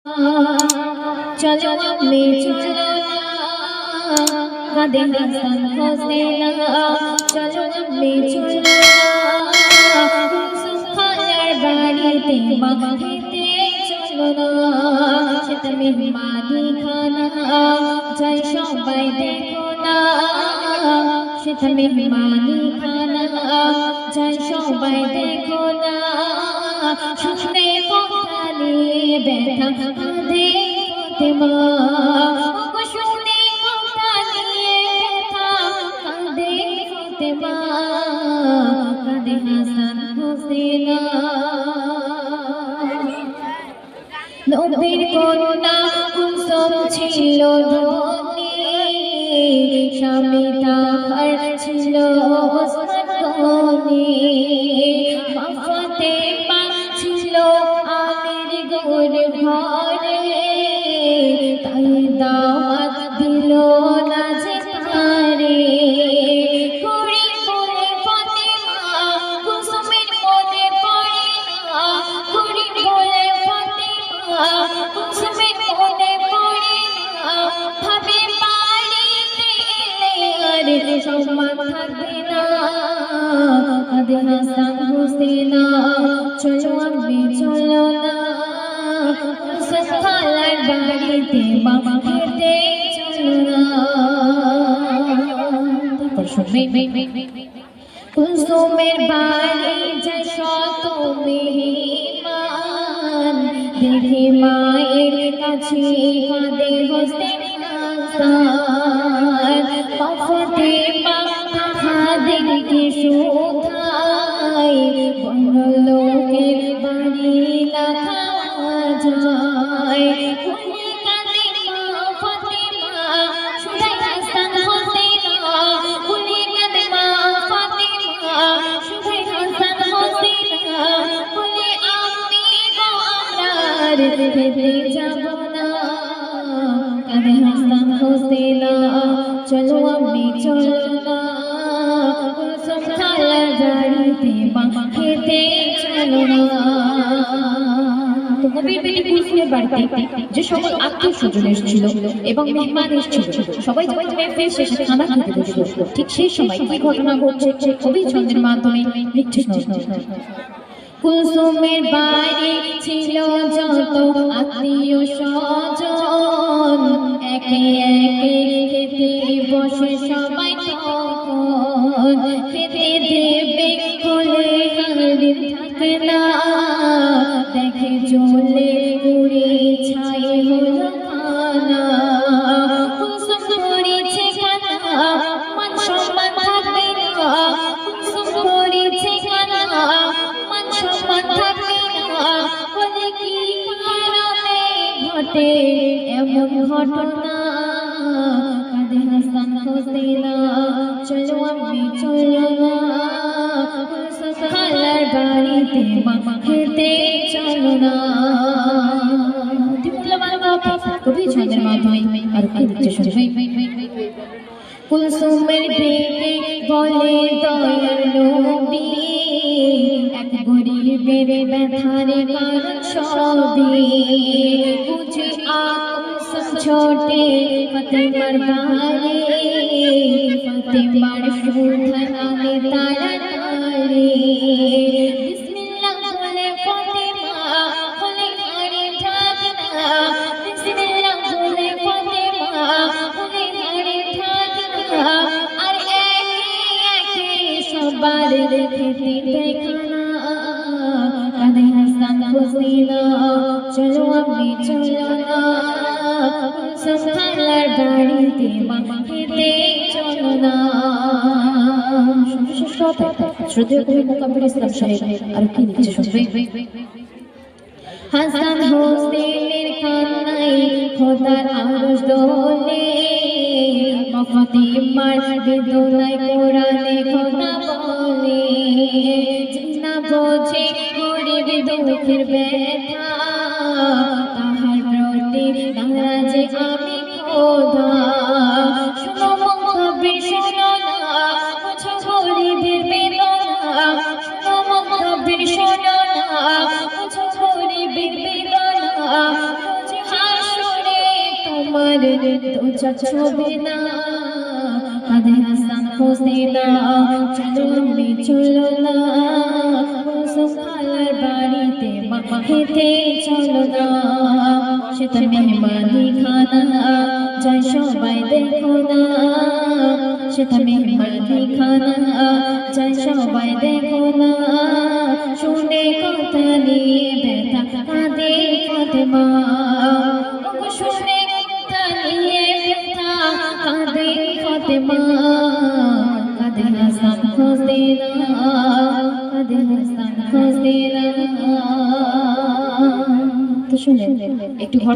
चलो अम्मी चलो कादे हसन होसेना चलो अम्मी चलो सुखार बाड़ीते माखीते चलो সেটা মেহমানি খানা যাই সবাই দেখো না সেটা মেহমানি খানা যাই সবাই দেখো না শুনে কথা নিয়ে ব্যথা কাঁদে ফাতেমা শুনে কথা নিয়ে ব্যথা কাঁদে ফাতেমা কাঁদে হাসান হোসেনা নবীর কন্যা কুসুম ছিল ধনী স্বামী তাহার ছিল ওসমান গনি মা ফাতেমা ছিল আলীর ঘরে ঘরে তাই দাওয়াত দিল না যে তারে ঘুরি ঘুরে ফাতেমা কুসুমের মনে পড়ে না ঘুরি ঘুরে ফাতেমা কুসুমের মনে পড়ে না ভাবে বাড়িতে এলে আর সম্মান থাকবে না কাঁদে হাসান হোসেনা চলো আম্মি চলো না কুসুম খালার বাড়িতে মামা খেতে চলো না তারপর শুনবে কুসুমের বাড়ি যায় শত মেহমান দেখে মায়ের কাছে কাঁদে হোসেন হাসান মা ফাতেমা তাহা দেখে শুধায় বড় লোকের বাড়ি না খাওয়া যায় খুলে কাঁদে মা ফাতেমা শুধায় হাসান হোসেনা খুলে কাঁদে মা ফাতেমা শুধায় হাসান হোসেনা বলে আমি গো আমরার খেতে যাব না কাঁদে হাসান হোসেনা চলো আম্মি চলো না কুসুম খালার বাড়িতে মামা খেতে চলো না তো নবীর বেটি কুসুমের বাড়িতে যে সকল আত্মীয় স্বজন এসেছিল এবং মেহমান এসেছিল সবাই যখন মেহফিল শেষে খানা খেতে বসল ঠিক সেই সময় কি ঘটনা ঘটছে কবি ছন্দের মাধ্যমে লিখছে কুসুমের বাড়ি ছিল যত আত্মীয় স্বজন একে একে খেতে বসে সবাই তখন খেতে দেবে হলে হাড়ি থাকে না দেখে চলে উড়ে ছাই হলো খানা কুসুম করেছে খানা মান সম্মান থাকবে না কুসুম করেছে খানা মান সম্মান থাকবে না বলে কি কারণে ঘটে এমন ঘটনা কাঁদে হাসান হোসেনা চলো আম্মি চলো না কুসুম খালার বাড়িতে মামা খেতে চলো না কবি ছন্দের মাধ্যমে আর কি লিখছে শুনবে কুসুমের বেটে বলে দয়ার নবী এক গরিবের ব্যথার কারণ সবই বুঝে কুসুম ছোটে ফাতেমার বাড়ি ফাতেমার সুধানে তাড়াতাড়ি বিসমিল্লাহ বলে ফাতেমা বলে হাড়ি ঢাকনা বিসমিল্লাহ বলে ফাতেমা বলে হাড়ি ঢাকনা আর একে সবার খেতে দেখানা কাঁদে হাসান হোসেনা চলো আম্মি চলো না কুসুম খালার বাড়িতে মামা খেতে চলো না শ্রদ্ধেয় কবি মোকাব্বির ইসলাম সাহেব আর কি লিখছে শুনবে হাসান হোসেনের কান্নায় খোদার আরশ দোলে মা ফাতেমার বেদনায় কোরআনে খোদা বলে জিনা বোঝে গরিব দুঃখের ব্যথা তাহার প্রতি নারাজ আমি খোদা শুনো মুকাব্বির শোনো না বুঝো গরিবের বেদনা শুনো মুকাব্বির শোনো না বুঝো গরিবের বেদনা দু চার ছবি না কাঁদে হাসান হোসেনা চলো আমি চলো না কুসুম খালার বাড়িতে মা হেঁটে চলো না সেটা মেহমানি খানা যাই সবাই দেখো না সেটা মেহমানি খানা যাই সবাই দেখো না শুনে কথা নিয়ে ব্যথা কাঁদে ফাতেমা শুনে কথা নিয়ে ব্যথা কাঁদে ফাতেমা কাঁদে হাসান হোসেনা কাঁদে হাসান হোসেনা তো শুনে একটু ঘর